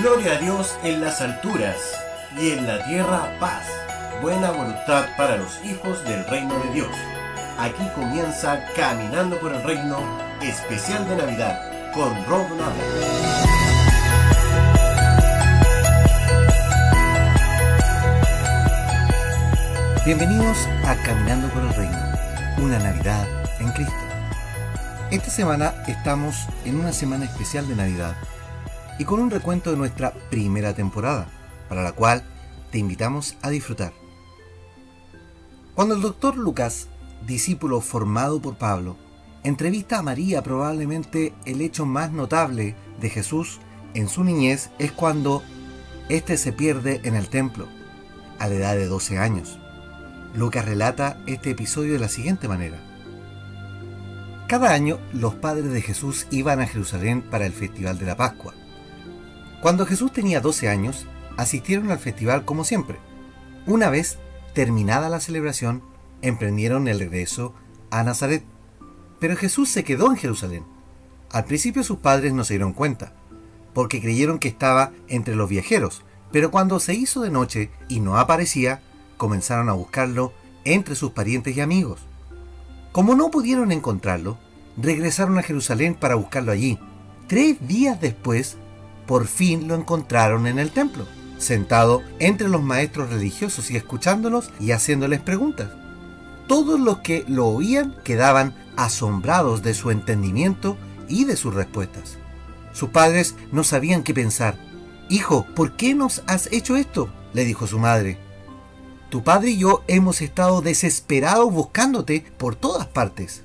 Gloria a Dios en las alturas y en la tierra paz, buena voluntad para los hijos del reino de Dios. Aquí comienza Caminando por el Reino, especial de Navidad, con Rob Nava. Bienvenidos a Caminando por el Reino, una Navidad en Cristo. Esta semana estamos en una semana especial de Navidad y con un recuento de nuestra primera temporada, para la cual te invitamos a disfrutar. Cuando el doctor Lucas, discípulo formado por Pablo, entrevista a María, probablemente el hecho más notable de Jesús en su niñez es cuando éste se pierde en el templo, a la edad de 12 años. Lucas relata este episodio de la siguiente manera. Cada año los padres de Jesús iban a Jerusalén para el Festival de la Pascua. Cuando Jesús tenía 12 años, asistieron al festival como siempre. Una vez terminada la celebración, emprendieron el regreso a Nazaret. Pero Jesús se quedó en Jerusalén. Al principio sus padres no se dieron cuenta, porque creyeron que estaba entre los viajeros, pero cuando se hizo de noche y no aparecía, comenzaron a buscarlo entre sus parientes y amigos. Como no pudieron encontrarlo, regresaron a Jerusalén para buscarlo allí. 3 días después, por fin lo encontraron en el templo, sentado entre los maestros religiosos y escuchándolos y haciéndoles preguntas. Todos los que lo oían quedaban asombrados de su entendimiento y de sus respuestas. Sus padres no sabían qué pensar. «Hijo, ¿por qué nos has hecho esto?», le dijo su madre. «Tu padre y yo hemos estado desesperados buscándote por todas partes».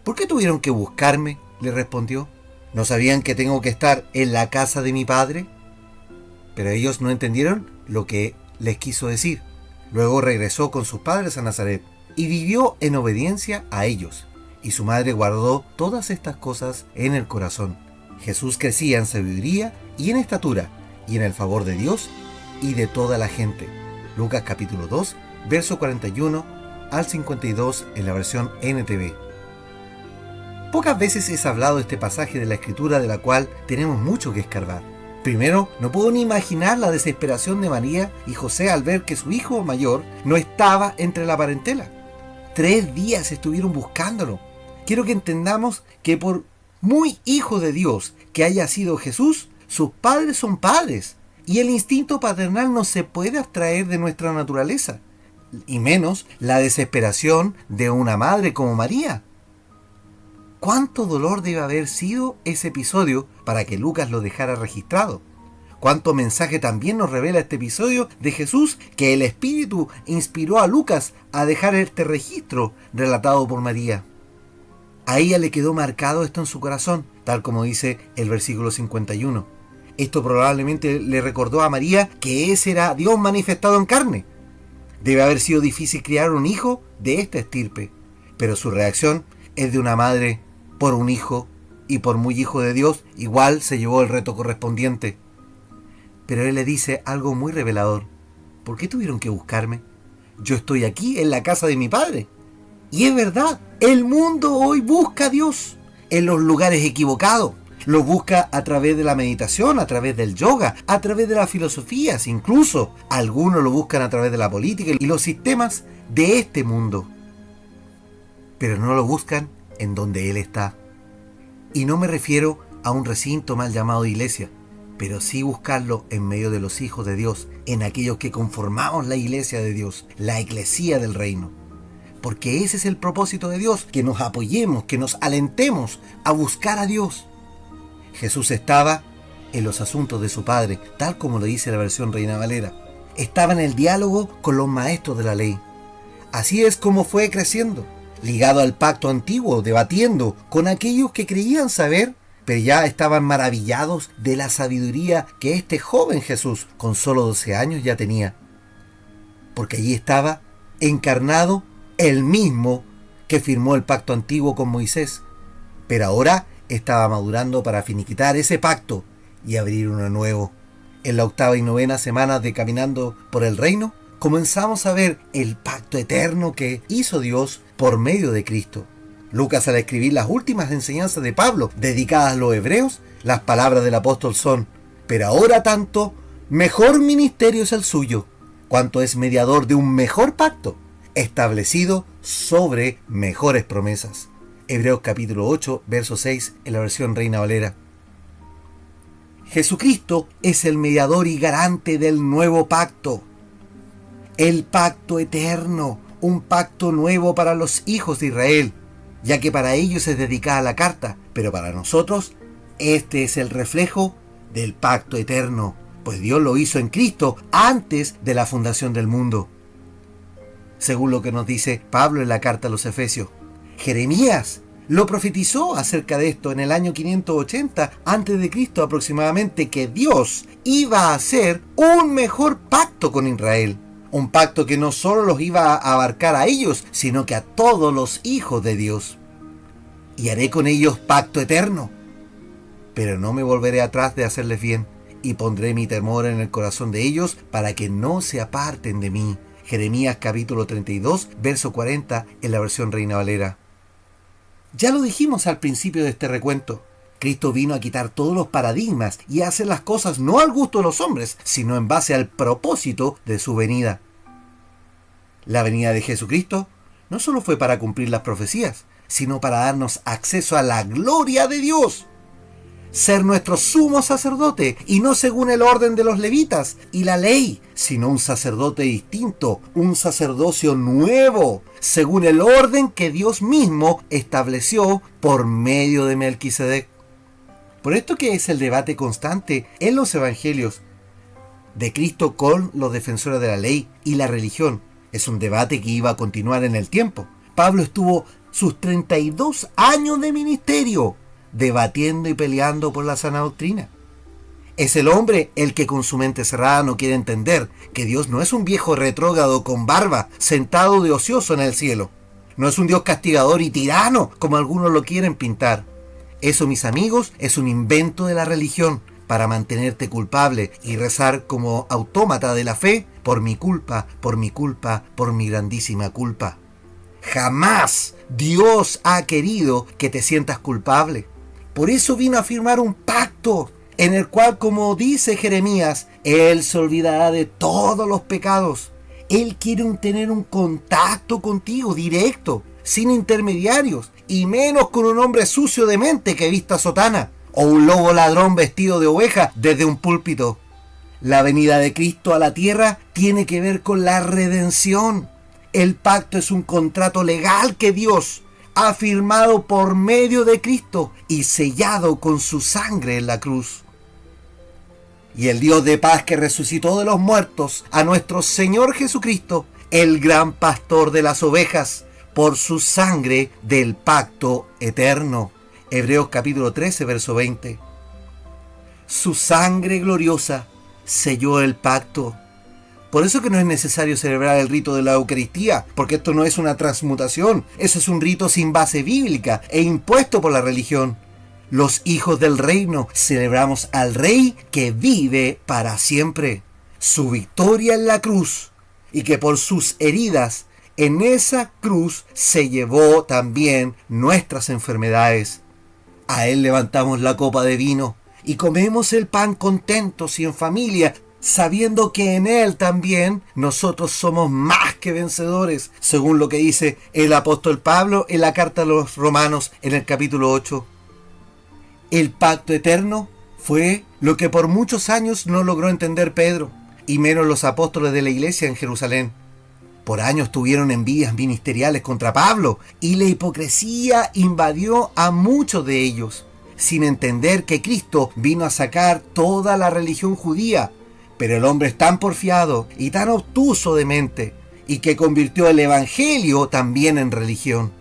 «¿Por qué tuvieron que buscarme?», le respondió. «¿No sabían que tengo que estar en la casa de mi padre?». Pero ellos no entendieron lo que les quiso decir. Luego regresó con sus padres a Nazaret y vivió en obediencia a ellos. Y su madre guardó todas estas cosas en el corazón. Jesús crecía en sabiduría y en estatura y en el favor de Dios y de toda la gente. Lucas capítulo 2, verso 41 al 52 en la versión NTV. Pocas veces es hablado este pasaje de la Escritura de la cual tenemos mucho que escarbar. Primero, no puedo ni imaginar la desesperación de María y José al ver que su hijo mayor no estaba entre la parentela. 3 días estuvieron buscándolo. Quiero que entendamos que por muy hijo de Dios que haya sido Jesús, sus padres son padres. Y el instinto paternal no se puede abstraer de nuestra naturaleza, y menos la desesperación de una madre como María. ¿Cuánto dolor debe haber sido ese episodio para que Lucas lo dejara registrado? ¿Cuánto mensaje también nos revela este episodio de Jesús que el Espíritu inspiró a Lucas a dejar este registro relatado por María? A ella le quedó marcado esto en su corazón, tal como dice el versículo 51. Esto probablemente le recordó a María que ese era Dios manifestado en carne. Debe haber sido difícil criar un hijo de esta estirpe, pero su reacción es de una madre por un hijo, y por muy hijo de Dios, igual se llevó el reto correspondiente. Pero él le dice algo muy revelador. ¿Por qué tuvieron que buscarme? Yo estoy aquí en la casa de mi padre. Y es verdad, el mundo hoy busca a Dios en los lugares equivocados. Lo busca a través de la meditación, a través del yoga, a través de las filosofías, incluso algunos lo buscan a través de la política y los sistemas de este mundo. Pero no lo buscan en donde Él está. Y no me refiero a un recinto mal llamado iglesia, pero sí buscarlo en medio de los hijos de Dios, en aquellos que conformamos la iglesia de Dios, la eclesía del reino. Porque ese es el propósito de Dios, que nos apoyemos, que nos alentemos a buscar a Dios. Jesús estaba en los asuntos de su Padre, tal como lo dice la versión Reina Valera. Estaba en el diálogo con los maestros de la ley. Así es como fue creciendo, ligado al pacto antiguo, debatiendo con aquellos que creían saber, pero ya estaban maravillados de la sabiduría que este joven Jesús, con solo 12 años, ya tenía. Porque allí estaba encarnado el mismo que firmó el pacto antiguo con Moisés, pero ahora estaba madurando para finiquitar ese pacto y abrir uno nuevo. En la 8ª y 9ª semana de Caminando por el Reino, comenzamos a ver el pacto eterno que hizo Dios por medio de Cristo. Lucas, al escribir las últimas enseñanzas de Pablo dedicadas a los hebreos, las palabras del apóstol son: Pero ahora tanto, mejor ministerio es el suyo, cuanto es mediador de un mejor pacto, establecido sobre mejores promesas. Hebreos capítulo 8, verso 6, en la versión Reina Valera. Jesucristo es el mediador y garante del nuevo pacto. El pacto eterno, un pacto nuevo para los hijos de Israel, ya que para ellos es dedicada la carta, pero para nosotros este es el reflejo del pacto eterno, pues Dios lo hizo en Cristo antes de la fundación del mundo. Según lo que nos dice Pablo en la carta a los Efesios, Jeremías lo profetizó acerca de esto en el año 580 a.C. aproximadamente, que Dios iba a hacer un mejor pacto con Israel. Un pacto que no solo los iba a abarcar a ellos, sino que a todos los hijos de Dios. Y haré con ellos pacto eterno. Pero no me volveré atrás de hacerles bien, y pondré mi temor en el corazón de ellos para que no se aparten de mí. Jeremías capítulo 32, verso 40 en la versión Reina Valera. Ya lo dijimos al principio de este recuento. Cristo vino a quitar todos los paradigmas y a hacer las cosas no al gusto de los hombres, sino en base al propósito de su venida. La venida de Jesucristo no solo fue para cumplir las profecías, sino para darnos acceso a la gloria de Dios. Ser nuestro sumo sacerdote, y no según el orden de los levitas y la ley, sino un sacerdote distinto, un sacerdocio nuevo, según el orden que Dios mismo estableció por medio de Melquisedec. Por esto que es el debate constante en los evangelios de Cristo con los defensores de la ley y la religión. Es un debate que iba a continuar en el tiempo. Pablo estuvo sus 32 años de ministerio debatiendo y peleando por la sana doctrina. Es el hombre el que con su mente cerrada no quiere entender que Dios no es un viejo retrógrado con barba sentado de ocioso en el cielo. No es un Dios castigador y tirano como algunos lo quieren pintar. Eso, mis amigos, es un invento de la religión para mantenerte culpable y rezar como autómata de la fe: por mi culpa, por mi culpa, por mi grandísima culpa. Jamás Dios ha querido que te sientas culpable. Por eso vino a firmar un pacto en el cual, como dice Jeremías, Él se olvidará de todos los pecados. Él quiere tener un contacto contigo directo, sin intermediarios, y menos con un hombre sucio de mente que vista sotana, o un lobo ladrón vestido de oveja desde un púlpito. La venida de Cristo a la tierra tiene que ver con la redención. El pacto es un contrato legal que Dios ha firmado por medio de Cristo y sellado con su sangre en la cruz. Y el Dios de paz que resucitó de los muertos a nuestro Señor Jesucristo, el gran pastor de las ovejas, por su sangre del pacto eterno. Hebreos capítulo 13, verso 20. Su sangre gloriosa selló el pacto. Por eso que no es necesario celebrar el rito de la Eucaristía, porque esto no es una transmutación. Ese es un rito sin base bíblica e impuesto por la religión. Los hijos del reino celebramos al Rey que vive para siempre, su victoria en la cruz, y que por sus heridas en esa cruz se llevó también nuestras enfermedades. A Él levantamos la copa de vino y comemos el pan contentos y en familia, sabiendo que en Él también nosotros somos más que vencedores, según lo que dice el apóstol Pablo en la carta a los Romanos en el capítulo 8. El pacto eterno fue lo que por muchos años no logró entender Pedro, y menos los apóstoles de la iglesia en Jerusalén. Por años tuvieron envidias ministeriales contra Pablo, y la hipocresía invadió a muchos de ellos, sin entender que Cristo vino a sacar toda la religión judía. Pero el hombre es tan porfiado y tan obtuso de mente, y que convirtió el evangelio también en religión.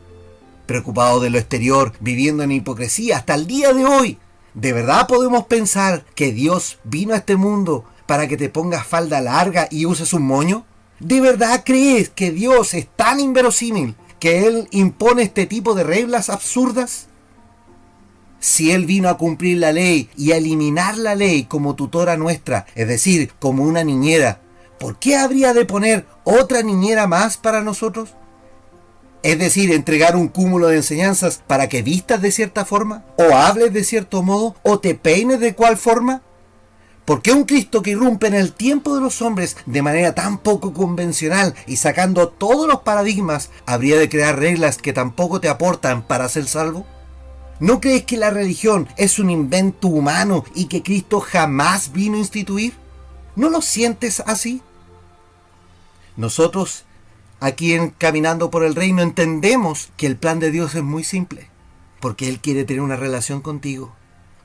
Preocupado de lo exterior, viviendo en hipocresía hasta el día de hoy, ¿de verdad podemos pensar que Dios vino a este mundo para que te pongas falda larga y uses un moño? ¿De verdad crees que Dios es tan inverosímil que Él impone este tipo de reglas absurdas? Si Él vino a cumplir la ley y a eliminar la ley como tutora nuestra, es decir, como una niñera, ¿por qué habría de poner otra niñera más para nosotros? Es decir, entregar un cúmulo de enseñanzas para que vistas de cierta forma, o hables de cierto modo, o te peines de cual forma. ¿Por qué un Cristo que irrumpe en el tiempo de los hombres de manera tan poco convencional y sacando todos los paradigmas habría de crear reglas que tampoco te aportan para ser salvo? ¿No crees que la religión es un invento humano y que Cristo jamás vino a instituir? ¿No lo sientes así? Nosotros, aquí en Caminando por el Reino, entendemos que el plan de Dios es muy simple, porque Él quiere tener una relación contigo.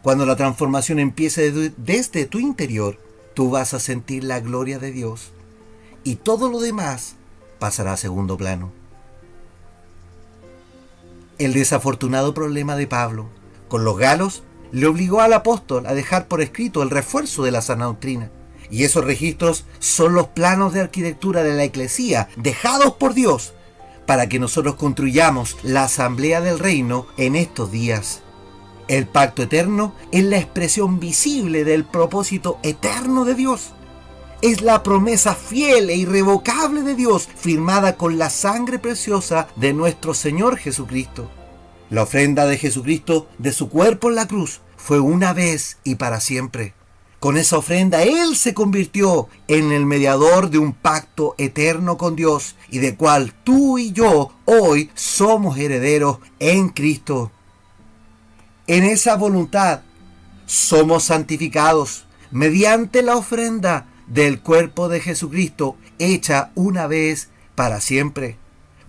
Cuando la transformación empiece desde tu interior, tú vas a sentir la gloria de Dios y todo lo demás pasará a segundo plano. El desafortunado problema de Pablo con los galos le obligó al apóstol a dejar por escrito el refuerzo de la sana doctrina. Y esos registros son los planos de arquitectura de la Eclesía dejados por Dios para que nosotros construyamos la asamblea del reino en estos días. El pacto eterno es la expresión visible del propósito eterno de Dios. Es la promesa fiel e irrevocable de Dios firmada con la sangre preciosa de nuestro Señor Jesucristo. La ofrenda de Jesucristo de su cuerpo en la cruz fue una vez y para siempre. Con esa ofrenda Él se convirtió en el mediador de un pacto eterno con Dios y de cual tú y yo hoy somos herederos en Cristo. En esa voluntad somos santificados mediante la ofrenda del cuerpo de Jesucristo hecha una vez para siempre.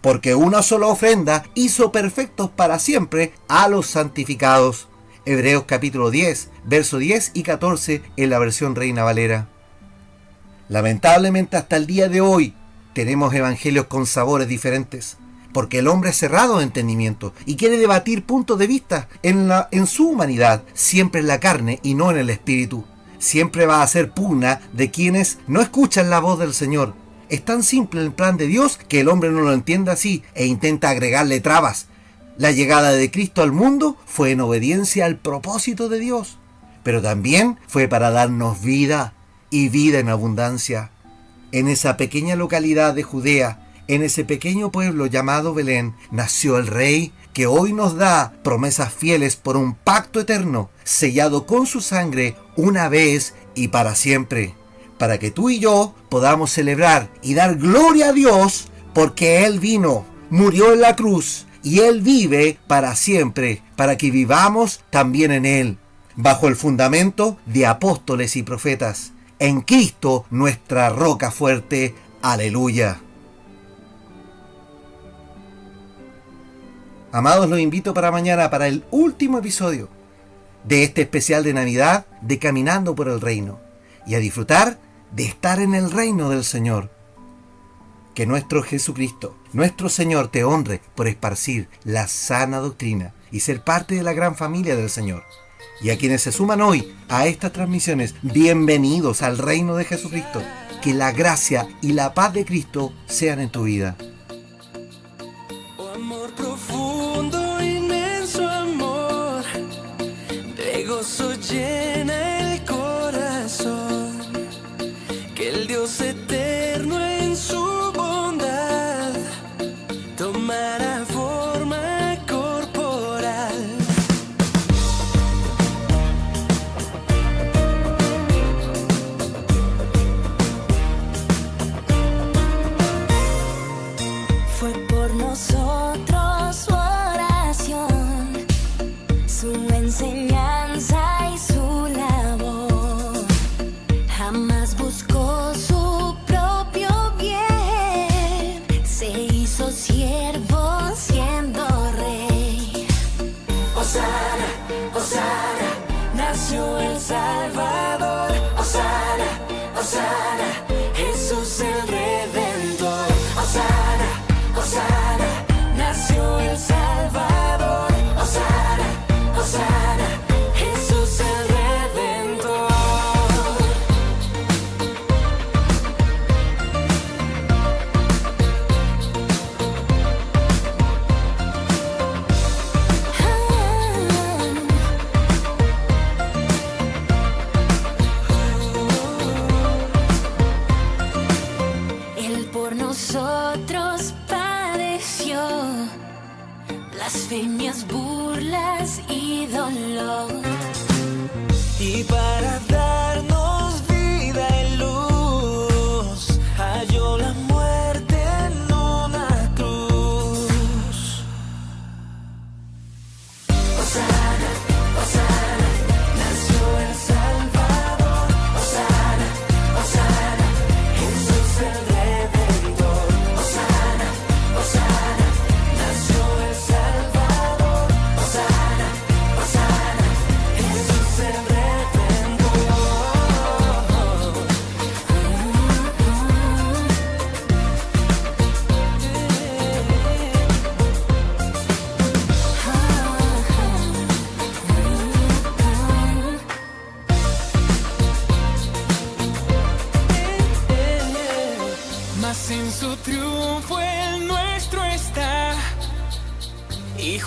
Porque una sola ofrenda hizo perfectos para siempre a los santificados. Hebreos capítulo 10, verso 10 y 14 en la versión Reina Valera. Lamentablemente hasta el día de hoy tenemos evangelios con sabores diferentes, porque el hombre es cerrado de entendimiento y quiere debatir puntos de vista en su humanidad, siempre en la carne y no en el espíritu. Siempre va a ser pugna de quienes no escuchan la voz del Señor. Es tan simple el plan de Dios que el hombre no lo entiende así e intenta agregarle trabas. La llegada de Cristo al mundo fue en obediencia al propósito de Dios, pero también fue para darnos vida y vida en abundancia. En esa pequeña localidad de Judea, en ese pequeño pueblo llamado Belén, nació el Rey que hoy nos da promesas fieles por un pacto eterno, sellado con su sangre una vez y para siempre, para que tú y yo podamos celebrar y dar gloria a Dios porque Él vino, murió en la cruz y Él vive para siempre, para que vivamos también en Él, bajo el fundamento de apóstoles y profetas, en Cristo nuestra roca fuerte. Aleluya. Amados, los invito para mañana, para el último episodio de este especial de Navidad de Caminando por el Reino, y a disfrutar de estar en el reino del Señor. Que nuestro Jesucristo, nuestro Señor, te honre por esparcir la sana doctrina y ser parte de la gran familia del Señor. Y a quienes se suman hoy a estas transmisiones, bienvenidos al reino de Jesucristo. Que la gracia y la paz de Cristo sean en tu vida. Amor profundo, inmenso amor, de gozo llena el corazón, que el Dios eterno en su bondad tomará forma corporal. Fue por nosotros su oración, su enseñanza y su labor. Jamás buscó su propio bien, se hizo siervo siendo rey. Hosana, Hosana, nació el Salvador. Hosana, Hosana, Jesús el Redentor. Hosana, Hosana, nació el Salvador. Hosana, Hosana, Jesús el Redentor.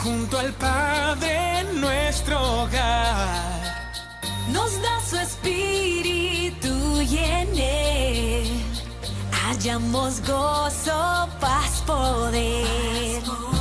junto al Padre en nuestro hogar. Nos da su espíritu y en él hallamos gozo, paz, poder.